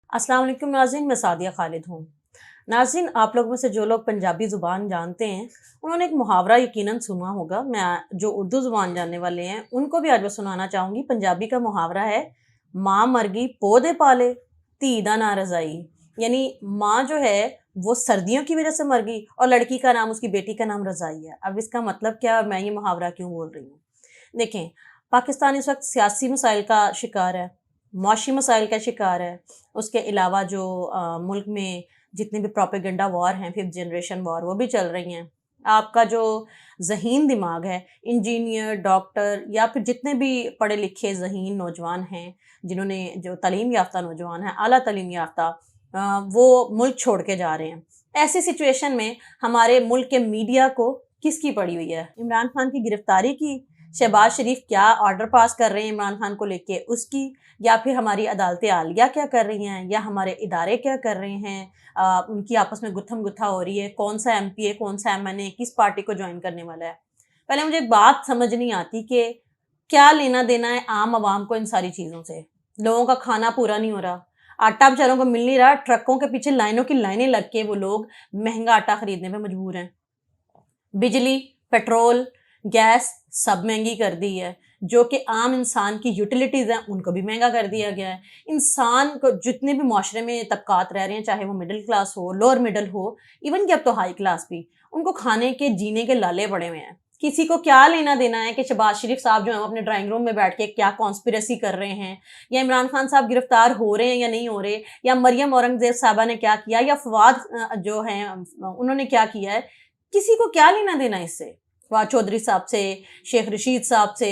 अस्सलाम वालेकुम नाज़रीन, मैं सादिया खालिद हूँ। नाज़रीन, आप लोगों में से जो लोग पंजाबी ज़ुबान जानते हैं, उन्होंने एक मुहावरा यकीनन सुना होगा। मैं जो उर्दू ज़ुबान जानने वाले हैं, उनको भी आज मैं सुनाना चाहूँगी। पंजाबी का मुहावरा है, माँ मर गई पो दे पाले, धी दा ना रज़ाई। यानी माँ जो है, वो सर्दियों की वजह से मर गई और लड़की का नाम, उसकी बेटी का नाम रज़ाई है। अब इसका मतलब क्या और मैं ये मुहावरा क्यों बोल रही हूँ? देखें, पाकिस्तान इस वक़्त सियासी मसाइल का शिकार है, मौशी मसाइल का शिकार है। उसके अलावा जो मुल्क में जितने भी प्रोपेगेंडा वॉर हैं, फ़िफ्थ जनरेशन वॉर, वो भी चल रही हैं। आपका जो ज़हीन दिमाग है, इंजीनियर, डॉक्टर या फिर जितने भी पढ़े-लिखे ज़हीन नौजवान हैं, जिन्होंने जो तालीम याफ़्ता नौजवान हैं, आला तालीम याफ़्ता वो मुल्क छोड़ के जा रहे हैं। ऐसी सिचुएशन में हमारे मुल्क के मीडिया को किसकी पड़ी हुई है? इमरान खान की गिरफ्तारी की, शहबाज शरीफ क्या ऑर्डर पास कर रहे हैं इमरान खान को लेके उसकी, या फिर हमारी अदालतें आलिया क्या कर रही हैं, या हमारे इदारे क्या कर रहे हैं, उनकी आपस में गुत्थम-गुत्था हो रही है, कौन सा एमपीए, कौन सा एमएनए किस पार्टी को जॉइन करने वाला है। पहले मुझे एक बात समझ नहीं आती कि क्या लेना-देना है आम आवाम को इन सारी चीज़ों से? लोगों का खाना पूरा नहीं हो रहा, आटा बेचारों को मिल नहीं रहा, ट्रकों के पीछे लाइनों की लाइनें लग के वो लोग महँगा आटा खरीदने पे मजबूर हैं। बिजली, पेट्रोल, गैस सब महँगी कर दी है, जो कि आम इंसान की यूटिलिटीज़ हैं, उनको भी महँगा कर दिया गया है। इंसान को जितने भी मुआशरे में तबक़ात रह रहे हैं, चाहे वो मिडल क्लास हो, लोअर मिडल हो, इवन कि अब तो हाई क्लास भी, उनको खाने के, जीने के लाले पड़े हुए हैं। किसी को क्या लेना-देना है कि शहबाज शरीफ साहब जो हैं, वो अपने ड्राइंग रूम में बैठ के क्या कॉन्स्पिरेसी कर रहे हैं, या इमरान खान साहब गिरफ्तार हो रहे हैं या नहीं हो रहे, या मरियम औरंगज़ेब साहिबा ने क्या किया, या फवाद जो हैं उन्होंने क्या किया है, किसी को क्या लेना-देना इससे? फवाद चौधरी साहब से, शेख रशीद साहब से,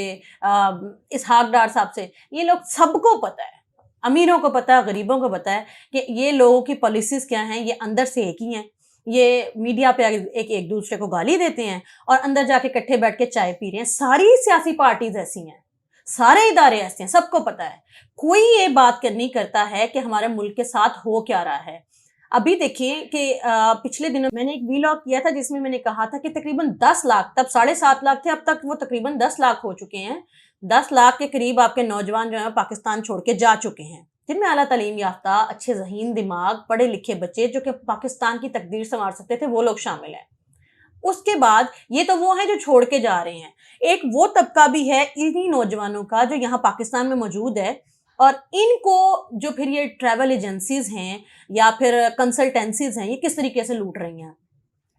इसहाक डार साहब से, ये लोग सबको पता है। अमीरों को पता है, गरीबों को पता है कि ये लोगों की पॉलिसीज़ क्या हैं, ये अंदर से एक ही हैं। ये मीडिया पे आके एक दूसरे को गाली देते हैं और अंदर जाके इकट्ठे बैठ के चाय पी रहे हैं। सारी सियासी पार्टीज़ ऐसी हैं, सारे इदारे ऐसे हैं, सबको पता है। कोई ये बात नहीं करता है कि हमारे मुल्क के साथ हो क्या रहा है। अभी देखिए कि पिछले दिनों मैंने एक वीलॉग किया था जिसमें मैंने कहा था कि तकरीबन 10 लाख, तब 7.5 लाख थे, अब तक वो तकरीबन 10 लाख हो चुके हैं। 10 लाख के करीब आपके नौजवान जो हैं पाकिस्तान छोड़ के जा चुके हैं, जिनमें आला तालीम याफ्ता, अच्छे ज़हीन दिमाग, पढ़े लिखे बच्चे जो कि पाकिस्तान की तकदीर संवार सकते थे, वो लोग शामिल हैं। उसके बाद ये तो वो हैं जो छोड़ के जा रहे हैं। एक वो तबका भी है इन्हीं नौजवानों का जो यहाँ पाकिस्तान में मौजूद है, और इनको जो फिर ये ट्रैवल एजेंसीज़ हैं या फिर कंसल्टेंसीज़ हैं, ये किस तरीके से लूट रही हैं।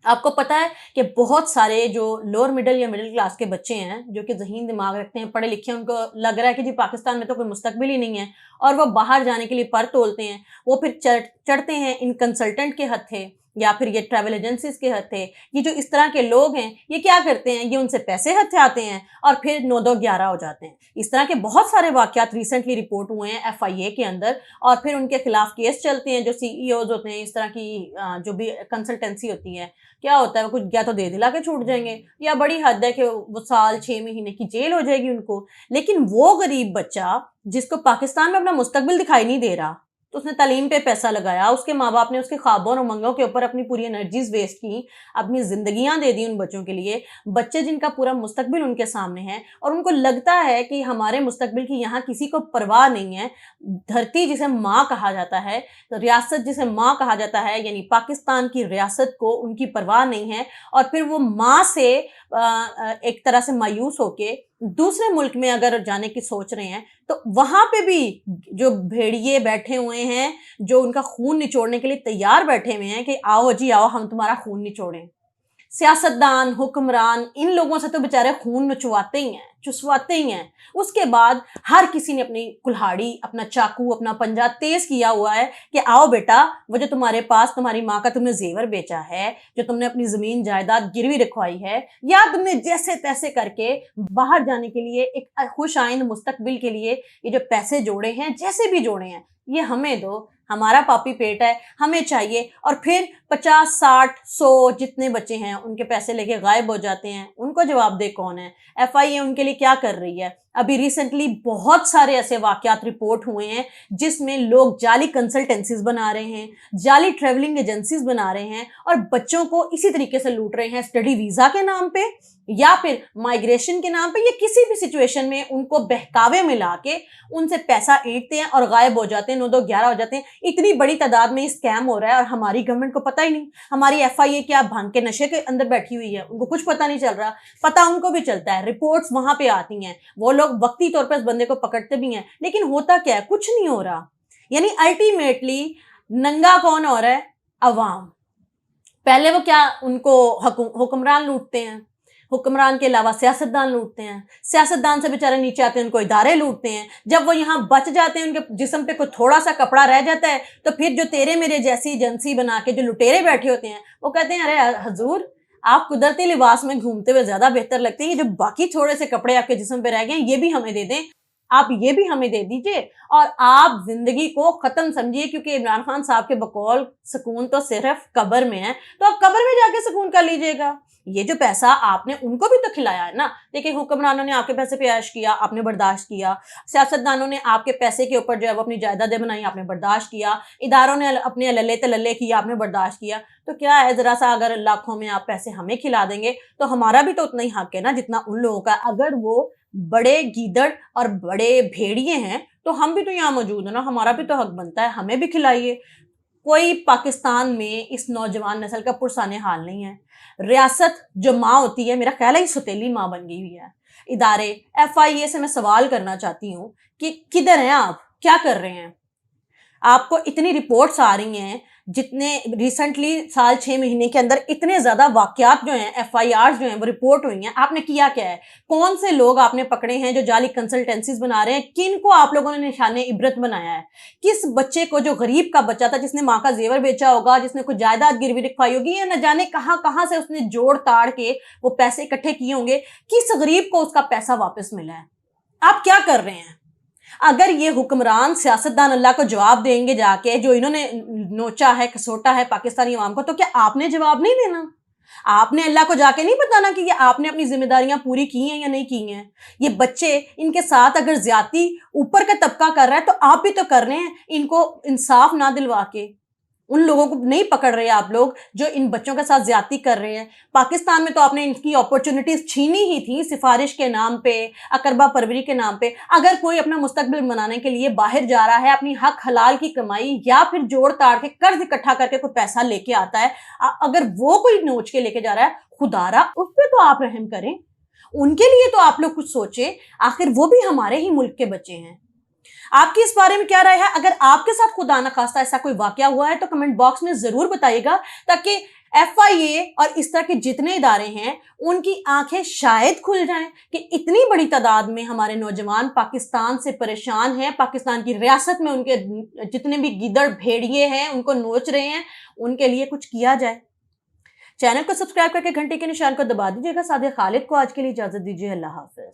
आपको पता है कि बहुत सारे जो लोअर मिडल या मिडल क्लास के बच्चे हैं, जो कि ज़हीन दिमाग रखते हैं, पढ़े लिखे हैं, उनको लग रहा है कि जी पाकिस्तान में तो कोई मुस्तकबिल ही नहीं है, और वो बाहर जाने के लिए पर तोलते हैं। वो फिर चढ़ते हैं इन कंसल्टेंट के हत्थे या फिर ये ट्रैवल एजेंसीज़ के हत्थे। ये जो इस तरह के लोग हैं, ये क्या करते हैं, ये उनसे पैसे हत्थे आते हैं और फिर 9-2-11 हो जाते हैं। इस तरह के बहुत सारे वाक़यात रिसेंटली रिपोर्ट हुए हैं एफआईए के अंदर, और फिर उनके खिलाफ केस चलते हैं। जो सीईओज़ होते हैं, इस तरह की जो भी कंसल्टेंसी होती है, क्या होता है, वो कुछ या तो दे दिला के छूट जाएँगे, या बड़ी हद है कि वो साल 6 महीने की जेल हो जाएगी उनको। लेकिन वो गरीब बच्चा जिसको पाकिस्तान में अपना मुस्तकबिल दिखाई नहीं दे रहा, तो उसने तालीम पे पैसा लगाया, उसके माँ-बाप ने उसके ख्वाबों और उमंगों के ऊपर अपनी पूरी एनर्जीज़ वेस्ट की, अपनी ज़िंदगियाँ दे दी उन बच्चों के लिए, बच्चे जिनका पूरा मुस्तकबिल उनके सामने है, और उनको लगता है कि हमारे मुस्तकबिल की यहाँ किसी को परवाह नहीं है। धरती जिसे माँ कहा जाता है, तो रियासत जिसे माँ कहा जाता है, यानी पाकिस्तान की रियासत को उनकी परवाह नहीं है, और फिर वो माँ से एक तरह से मायूस होके दूसरे मुल्क में अगर जाने की सोच रहे हैं, तो वहाँ पे भी जो भेड़िए बैठे हुए हैं, जो उनका खून निचोड़ने के लिए तैयार बैठे हुए हैं कि आओ जी आओ, हम तुम्हारा खून निचोड़ें। सियासतदान, हुक्मरान, इन लोगों से तो बेचारे खून नचवाते ही हैं, चुसवाते ही हैं। उसके बाद हर किसी ने अपनी कुल्हाड़ी, अपना चाकू, अपना पंजा तेज़ किया हुआ है कि आओ बेटा, वो जो तुम्हारे पास तुम्हारी माँ का तुमने ज़ेवर बेचा है, जो तुमने अपनी ज़मीन जायदाद गिरवी रखवाई है, या तुमने जैसे-तैसे करके बाहर जाने के लिए, एक खुश-आइंद मुस्तकबिल के लिए ये जो पैसे जोड़े हैं, जैसे भी जोड़े हैं, ये हमें दो, हमारा पापी पेट है, हमें चाहिए। और फिर 50, 60, 100 जितने बच्चे हैं, उनके पैसे लेके गायब हो जाते हैं। उनको जवाबदेह कौन है? एफआईए उनके लिए क्या कर रही है? अभी रिसेंटली बहुत सारे ऐसे वाकयात रिपोर्ट हुए हैं जिसमें लोग जाली कंसल्टेंसीज बना रहे हैं, जाली ट्रेवलिंग एजेंसीज बना रहे हैं और बच्चों को इसी तरीके से लूट रहे हैं, स्टडी वीजा के नाम पे या फिर माइग्रेशन के नाम पे या किसी भी सिचुएशन में उनको बहकावे में लाके उनसे पैसा ऐंठते हैं और गायब हो जाते हैं, 9-2-11 हो जाते हैं। इतनी बड़ी तादाद में स्कैम हो रहा है और हमारी गवर्नमेंट को पता ही नहीं। हमारी FIA क्या भांग के नशे के अंदर बैठी हुई है, उनको कुछ पता नहीं चल रहा। पता उनको भी चलता है, रिपोर्ट्स वहां पे आती हैं, वो लोग वक्ती तौर पर इस बंदे को पकड़ते भी हैं, लेकिन होता क्या है, कुछ नहीं हो रहा। यानी अल्टीमेटली नंगा कौन हो रहा है? अवाम। पहले वो क्या उनको हुक्मरान लूटते हैं, हुक्मरान के अलावा सियासतदान लूटते हैं, सियासतदान से बेचारे नीचे आते हैं उनको इदारे लूटते हैं। जब वो यहाँ बच जाते हैं, उनके जिस्म पे कोई थोड़ा सा कपड़ा रह जाता है, तो फिर जो तेरे मेरे जैसी एजेंसी बना के जो लुटेरे बैठे होते हैं वो कहते हैं अरे हजूर, आप कुदरती लिबास में घूमते हुए ज्यादा बेहतर लगते हैं, ये जो बाकी थोड़े से कपड़े आपके जिस्म पे रह गए हैं ये भी हमें दे दें, आप ये भी हमें दे दीजिए और आप जिंदगी को खत्म समझिए, क्योंकि इमरान खान साहब के बकौल सुकून तो सिर्फ कब्र में है, तो आप कब्र में जाके सुकून कर लीजिएगा। ये जो पैसा आपने उनको भी तो खिलाया है ना। देखिए, हुक्मरानों ने आपके पैसे पे ऐश किया, आपने बर्दाश्त किया। सियासतदानों ने आपके पैसे के ऊपर जो है वो अपनी जायदादें बनाई, आपने बर्दाश्त किया। इदारों ने अपने लल्ले तलल्ले किया, आपने बर्दाश्त किया। तो क्या है, जरा सा अगर लाखों में आप पैसे हमें खिला देंगे तो हमारा भी तो उतना ही हक है ना जितना उन लोगों का। अगर वो बड़े गीदड़ और बड़े भेड़िए हैं तो हम भी तो यहाँ मौजूद है ना, हमारा भी तो हक बनता है, हमें भी खिलाइए। कोई पाकिस्तान में इस नौजवान नस्ल का पुरसाने हाल नहीं है। रियासत जो माँ होती है, मेरा ख्याल है ये सौतेली माँ बन गई हुई है। इदारे FIA से मैं सवाल करना चाहती हूँ कि किधर हैं आप, क्या कर रहे हैं? आपको इतनी रिपोर्ट्स आ रही हैं, जितने रिसेंटली साल 6 महीने के अंदर इतने ज्यादा वाकयात जो हैं, FIRs जो हैं वो रिपोर्ट हुई हैं, आपने किया क्या है? कौन से लोग आपने पकड़े हैं जो जाली कंसल्टेंसीज बना रहे हैं? किन को आप लोगों ने निशाने इबरत बनाया है? किस बच्चे को, जो गरीब का बच्चा था, जिसने माँ का जेवर बेचा होगा, जिसने कुछ जायदाद गिरवी रखवाई होगी, या न जाने कहां कहां से उसने जोड़ ताड़ के वो पैसे इकट्ठे किए होंगे, किस गरीब को उसका पैसा वापस मिला है? आप क्या कर रहे हैं? अगर ये हुक्मरान सियासतदान अल्लाह को जवाब देंगे जाके, जो इन्होंने नोचा है, कसोटा है पाकिस्तानी अवाम को, तो क्या आपने जवाब नहीं देना? आपने अल्लाह को जाके नहीं बताना कि ये आपने अपनी जिम्मेदारियां पूरी की हैं या नहीं की हैं? ये बच्चे, इनके साथ अगर ज्यादती ऊपर का तबका कर रहा है तो आप भी तो कर रहे हैं, इनको इंसाफ ना दिलवा के। उन लोगों को नहीं पकड़ रहे आप लोग जो इन बच्चों के साथ ज्यादती कर रहे हैं। पाकिस्तान में तो आपने इनकी अपॉर्चुनिटीज छीनी ही थी, सिफारिश के नाम पे, अकरबा परवरी के नाम पे। अगर कोई अपना मुस्तकबिल बनाने के लिए बाहर जा रहा है, अपनी हक हलाल की कमाई या फिर जोड़ ताड़ के कर्ज इकट्ठा करके कोई पैसा लेके आता है, अगर वो कोई नोच के लेके जा रहा है, खुदारा उस पर तो आप रहम करें, उनके लिए तो आप लोग कुछ सोचें। आखिर वो भी हमारे ही मुल्क के बच्चे हैं। आपकी इस बारे में क्या राय है? अगर आपके साथ खुदा न खास्ता ऐसा कोई वाकया हुआ है तो कमेंट बॉक्स में जरूर बताइएगा, ताकि FIA और इस तरह के जितने इदारे हैं उनकी आंखें शायद खुल जाएं कि इतनी बड़ी तादाद में हमारे नौजवान पाकिस्तान से परेशान हैं, पाकिस्तान की रियासत में उनके जितने भी गिदड़ भेड़िए हैं उनको नोच रहे हैं, उनके लिए कुछ किया जाए। चैनल को सब्सक्राइब करके घंटे के निशान को दबा दीजिएगा। सादिया खालिद को आज के लिए इजाजत दीजिए। अल्लाह हाफिज।